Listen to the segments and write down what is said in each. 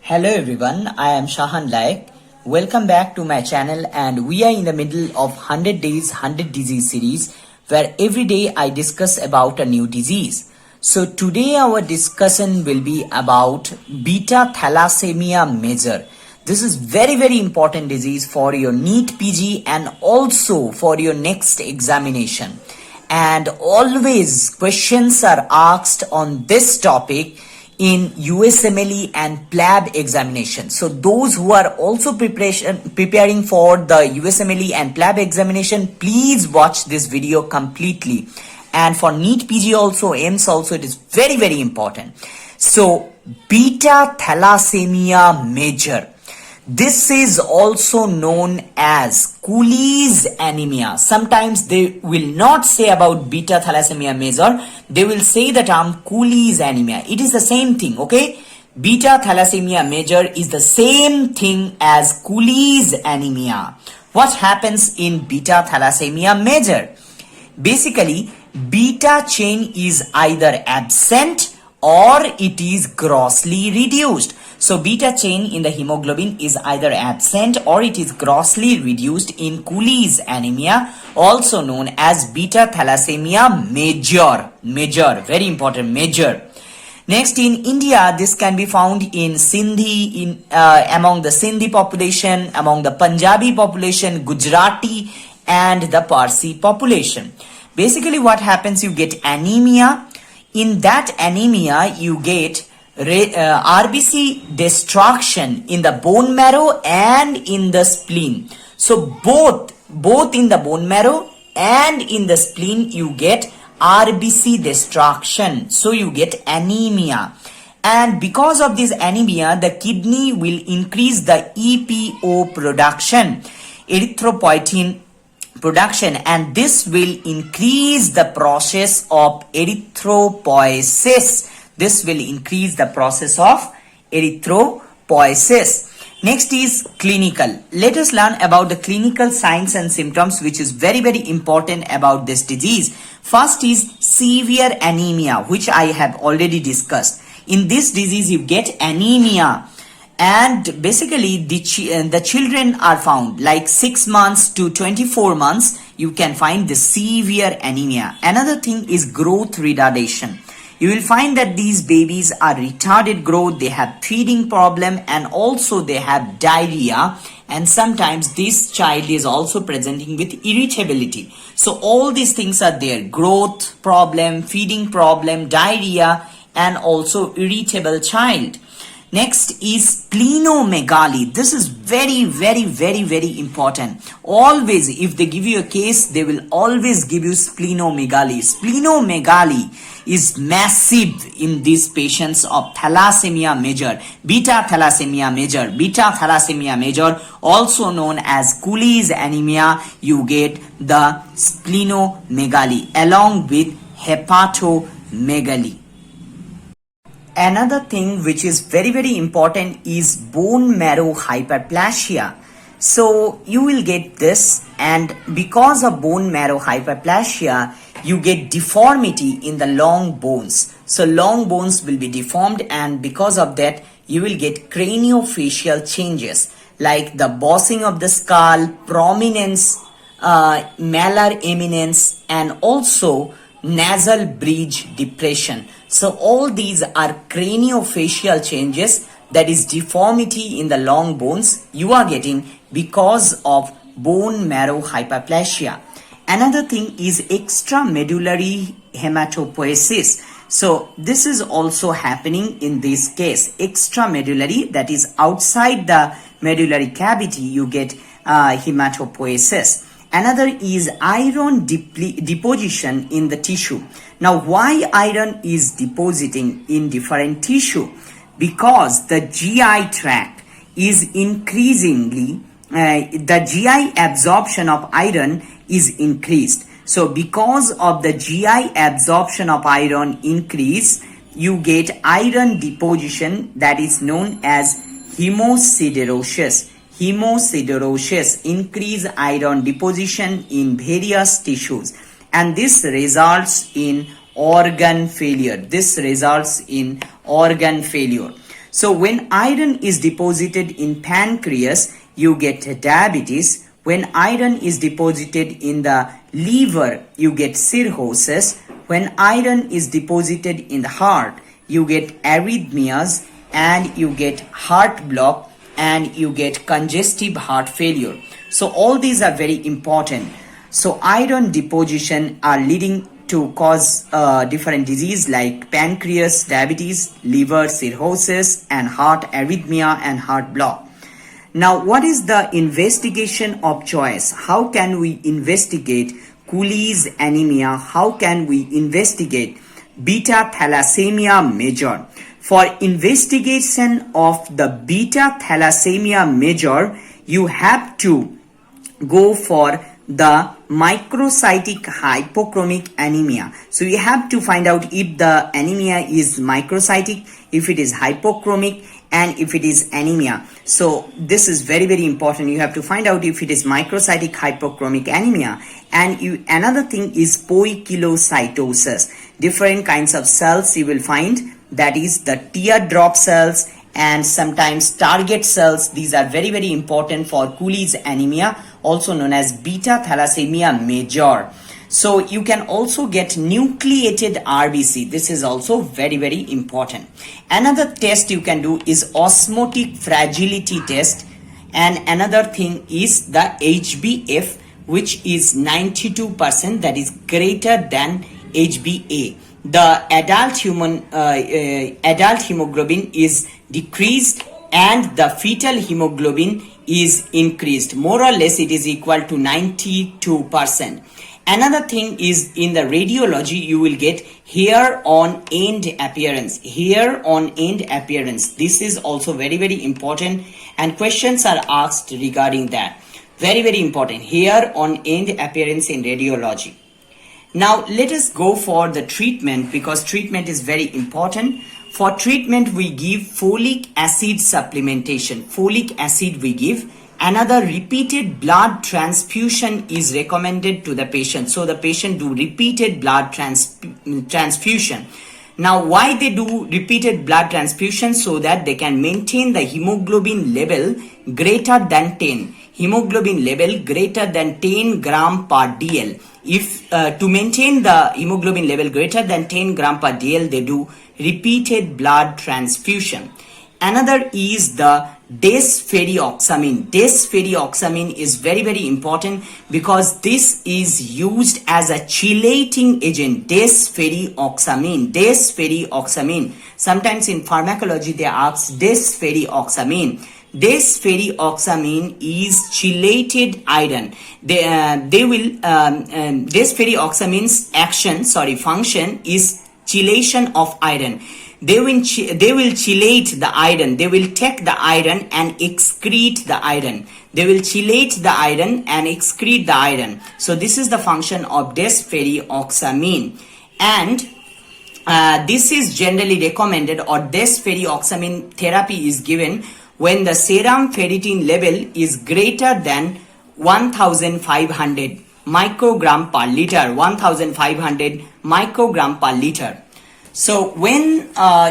Hello everyone, I am Shahan Laik. Welcome back to my channel, and we are in the middle of 100 days 100 disease series where every day I discuss about a new disease. So today our discussion will be about beta thalassemia major. This is very important disease for your NEET PG and also for your next examination. And always questions are asked on this topic in USMLE and PLAB examination. So those who are also preparing for the USMLE and PLAB examination, please watch this video completely. And for NEET PG also, AIMS also, it is very important. So beta thalassemia major. This is also known as Cooley's anemia. Sometimes they will not say about beta thalassemia major. They will say the term Cooley's anemia. It is the same thing, okay? Beta thalassemia major is the same thing as Cooley's anemia. What happens in beta thalassemia major? Basically, beta chain is either absent or it is grossly reduced. So beta chain in the hemoglobin is either absent or it is grossly reduced in Cooley's anemia, also known as beta thalassemia major. Major, very important, major. Next, in India, this can be found in Sindhi, among the Sindhi population, among the Punjabi population, Gujarati, and the Parsi population. Basically, what happens, you get anemia. In that anemia, you get RBC destruction in the bone marrow and in the spleen. So both in the bone marrow and in the spleen you get RBC destruction. So you get anemia. And because of this anemia, the kidney will increase the EPO production, erythropoietin production, and this will increase the process of erythropoiesis. This will increase the process of erythropoiesis. Next is clinical. Let us learn about the clinical signs and symptoms, which is very important about this disease. First is severe anemia, which I have already discussed. In this disease, you get anemia, and basically the children are found like 6 months to 24 months. You can find the severe anemia. Another thing is growth retardation. You will find that these babies are retarded growth, they have feeding problem, and also they have diarrhea, and sometimes this child is also presenting with irritability. So all these things are there: growth problem, feeding problem, diarrhea, and also irritable child. Next is splenomegaly. This is very important. Always, if they give you a case, they will always give you splenomegaly. Splenomegaly is massive in these patients of thalassemia major, beta thalassemia major, also known as Cooley's anemia. You get the splenomegaly along with hepatomegaly. Another thing which is very important is bone marrow hyperplasia. So you will get this, and because of bone marrow hyperplasia, you get deformity in the long bones. So long bones will be deformed, and because of that, you will get craniofacial changes like the bossing of the skull, prominence, malar eminence, and also nasal bridge depression. So all these are craniofacial changes, that is deformity in the long bones you are getting because of bone marrow hyperplasia. Another thing is extramedullary hematopoiesis. So this is also happening in this case. Extramedullary, that is outside the medullary cavity, you get hematopoiesis. Another is iron deposition in the tissue. Now, why iron is depositing in different tissue? Because the GI tract is increasingly, the GI absorption of iron is increased. So because of the GI absorption of iron increase, you get iron deposition, that is known as hemosiderosis. Hemosiderosis, increase iron deposition in various tissues, and this results in organ failure. So when iron is deposited in pancreas, you get diabetes. When iron is deposited in the liver, you get cirrhosis. When iron is deposited in the heart, you get arrhythmias and you get heart block and you get congestive heart failure. So all these are very important. So iron deposition are leading to cause different disease like pancreas, diabetes, liver cirrhosis, and heart arrhythmia and heart block. Now, what is the investigation of choice? How can we investigate Cooley's anemia? How can we investigate beta thalassemia major? For investigation of the beta thalassemia major, you have to go for the microcytic hypochromic anemia. So you have to find out if the anemia is microcytic, if it is hypochromic, and if it is anemia. So this is very, very important. You have to find out if it is microcytic hypochromic anemia. And another thing is poikilocytosis. Different kinds of cells you will find, that is the teardrop cells and sometimes target cells. These are very, very important for Cooley's anemia, also known as beta thalassemia major. So you can also get nucleated RBC. This is also very, very important. Another test you can do is osmotic fragility test, and another thing is the HbF, which is 92%, that is greater than HbA. The adult hemoglobin is decreased and the fetal hemoglobin is increased. More or less it is equal to 92%. Another thing is in the radiology you will get hair on end appearance. Hair on end appearance. This is also very, very important and questions are asked regarding that. Very, very important. Hair on end appearance in radiology. Now let us go for the treatment, because treatment is very important. For treatment we give folic acid supplementation. Folic acid we give. Another, repeated blood transfusion is recommended to the patient. So the patient do repeated blood transfusion. Now why they do repeated blood transfusion? So that they can maintain the hemoglobin level greater than 10. Hemoglobin level greater than 10 gram per dl. If to maintain the hemoglobin level greater than 10 gram per dl, they do repeated blood transfusion. Another is the desferrioxamine. Desferrioxamine is very, very important because this is used as a chelating agent. Desferrioxamine. Desferrioxamine. Sometimes in pharmacology they ask desferrioxamine. Desferrioxamine is chelated iron. Desferrioxamine's function is chelation of iron. They will chelate the iron. They will take the iron and excrete the iron. They will chelate the iron and excrete the iron. So this is the function of desferrioxamine. And this is generally recommended, or desferrioxamine therapy is given when the serum ferritin level is greater than 1500 microgram per liter. 1500 microgram per liter. So when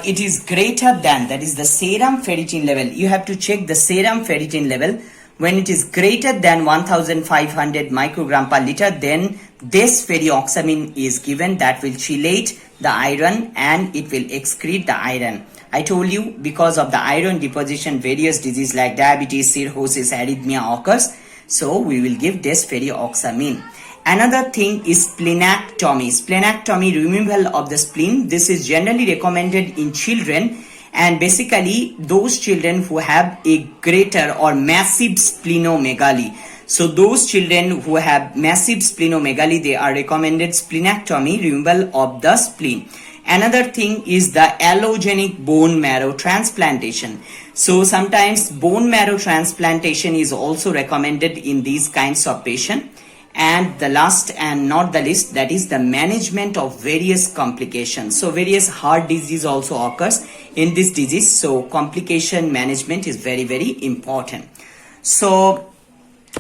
it is greater than, that is the serum ferritin level, you have to check the serum ferritin level. When it is greater than 1500 microgram per liter, then desferrioxamine is given. That will chelate the iron and it will excrete the iron. I told you, because of the iron deposition, various diseases like diabetes, cirrhosis, arrhythmia occurs. So we will give desferrioxamine. Another thing is splenectomy. Splenectomy, removal of the spleen. This is generally recommended in children, and basically those children who have a greater or massive splenomegaly. So those children who have massive splenomegaly, they are recommended splenectomy, removal of the spleen. Another thing is the allogenic bone marrow transplantation. So sometimes bone marrow transplantation is also recommended in these kinds of patients. And the last and not the least, that is the management of various complications. So various heart disease also occurs in this disease. So complication management is very, very important. So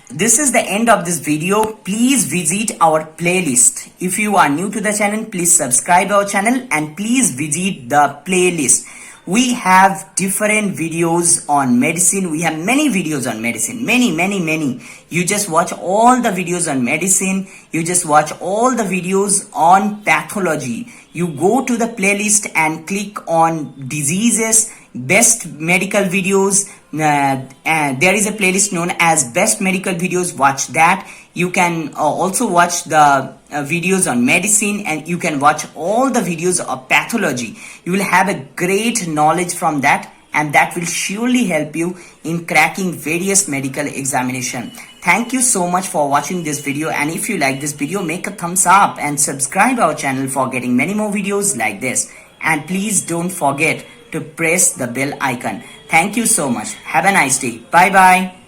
this is the end of this video. Please visit our playlist. If you are new to the channel, please subscribe our channel and please visit the playlist. We have different videos on medicine. We have many videos on medicine. Many. You just watch all the videos on medicine. You just watch all the videos on pathology. You go to the playlist and click on diseases, best medical videos. And there is a playlist known as best medical videos. Watch that. You can also watch the videos on medicine, and you can watch all the videos of pathology. You will have a great knowledge from that, and that will surely help you in cracking various medical examination. Thank you so much for watching this video, and if you like this video, make a thumbs up and subscribe our channel for getting many more videos like this. And please don't forget to press the bell icon. Thank you so much. Have a nice day. Bye bye.